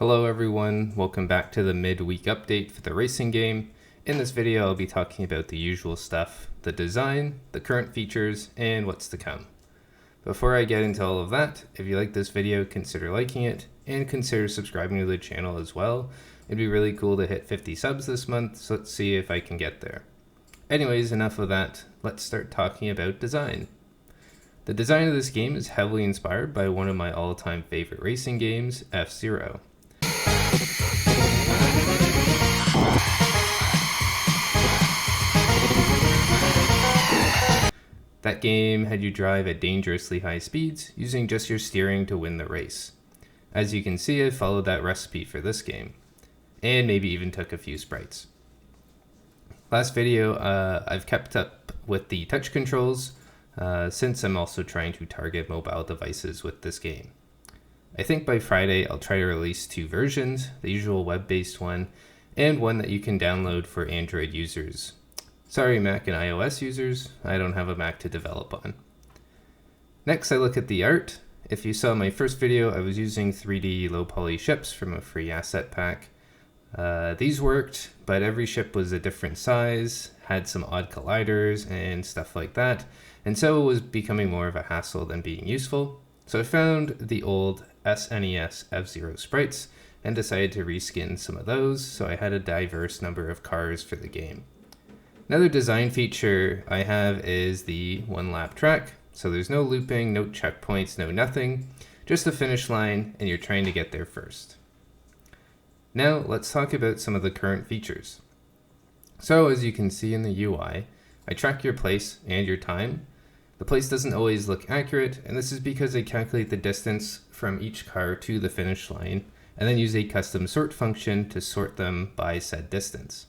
Hello everyone, welcome back to the midweek update for the racing game. In this video I'll be talking about the usual stuff, the design, the current features, and what's to come. Before I get into all of that, if you like this video, consider liking it, and consider subscribing to the channel as well. It'd be really cool to hit 50 subs this month, so let's see if I can get there. Anyways, enough of that, let's start talking about design. The design of this game is heavily inspired by one of my all-time favorite racing games, F-Zero. That game had you drive at dangerously high speeds, using just your steering to win the race. As you can see, I followed that recipe for this game, and maybe even took a few sprites. Last video, I've kept up with the touch controls, since I'm also trying to target mobile devices with this game. I think by Friday I'll try to release 2 versions, the usual web-based one, and one that you can download for Android users. Sorry Mac and iOS users, I don't have a Mac to develop on. Next I look at the art. If you saw my first video, I was using 3D low-poly ships from a free asset pack. These worked, but every ship was a different size, had some odd colliders and stuff like that, and so it was becoming more of a hassle than being useful. So I found the old SNES F-Zero sprites and decided to reskin some of those, so I had a diverse number of cars for the game. Another design feature I have is the one-lap track, so there's no looping, no checkpoints, no nothing, just a finish line, and you're trying to get there first. Now let's talk about some of the current features. So as you can see in the UI, I track your place and your time. The place doesn't always look accurate, and this is because I calculate the distance from each car to the finish line, and then use a custom sort function to sort them by said distance.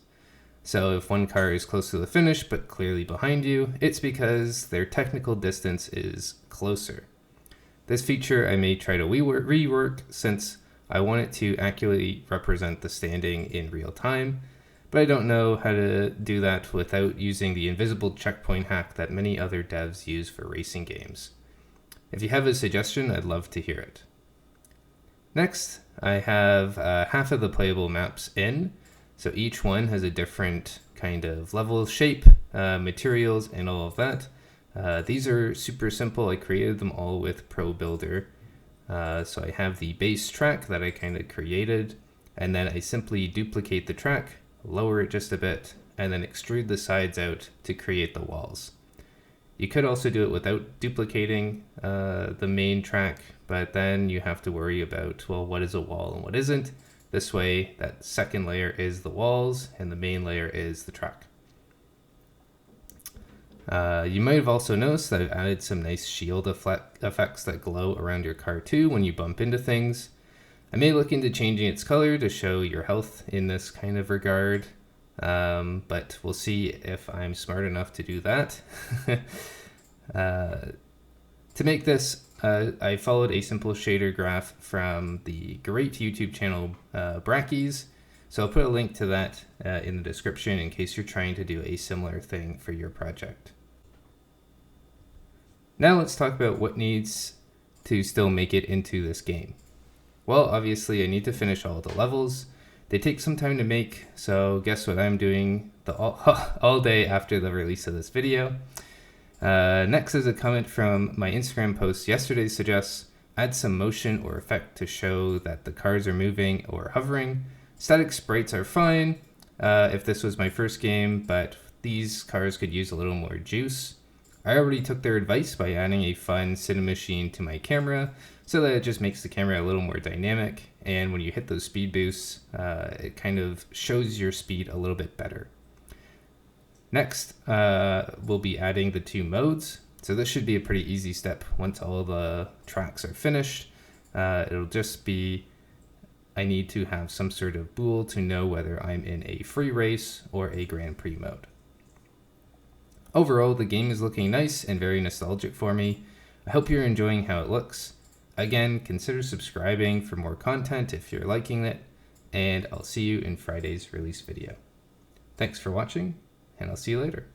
So if one car is close to the finish but clearly behind you, it's because their technical distance is closer. This feature I may try to rework since I want it to accurately represent the standing in real time, but I don't know how to do that without using the invisible checkpoint hack that many other devs use for racing games. If you have a suggestion, I'd love to hear it. Next, I have half of the playable maps in, so each one has a different kind of level, shape, materials, and all of that. These are super simple. I created them all with Pro Builder. So I have the base track that I kind of created, and then I simply duplicate the track, lower it just a bit, and then extrude the sides out to create the walls. You could also do it without duplicating the main track, but then you have to worry about, well, what is a wall and what isn't. This way, that second layer is the walls, and the main layer is the track. You might have also noticed that I've added some nice shield effects that glow around your car too when you bump into things. I may look into changing its color to show your health in this kind of regard, but we'll see if I'm smart enough to do that. To make this, I followed a simple shader graph from the great YouTube channel Brackies, so I'll put a link to that in the description in case you're trying to do a similar thing for your project. Now let's talk about what needs to still make it into this game. Well, obviously I need to finish all the levels. They take some time to make, so guess what I'm doing all day after the release of this video. Next is a comment from my Instagram post yesterday suggests add some motion or effect to show that the cars are moving or hovering. Static sprites are fine if this was my first game, but these cars could use a little more juice. I already took their advice by adding a fun cinemachine to my camera so that it just makes the camera a little more dynamic, and when you hit those speed boosts, it kind of shows your speed a little bit better. Next, we'll be adding the 2 modes. So this should be a pretty easy step once all the tracks are finished. It'll just be, I need to have some sort of bool to know whether I'm in a free race or a Grand Prix mode. Overall, the game is looking nice and very nostalgic for me. I hope you're enjoying how it looks. Again, consider subscribing for more content if you're liking it, and I'll see you in Friday's release video. Thanks for watching, and I'll see you later.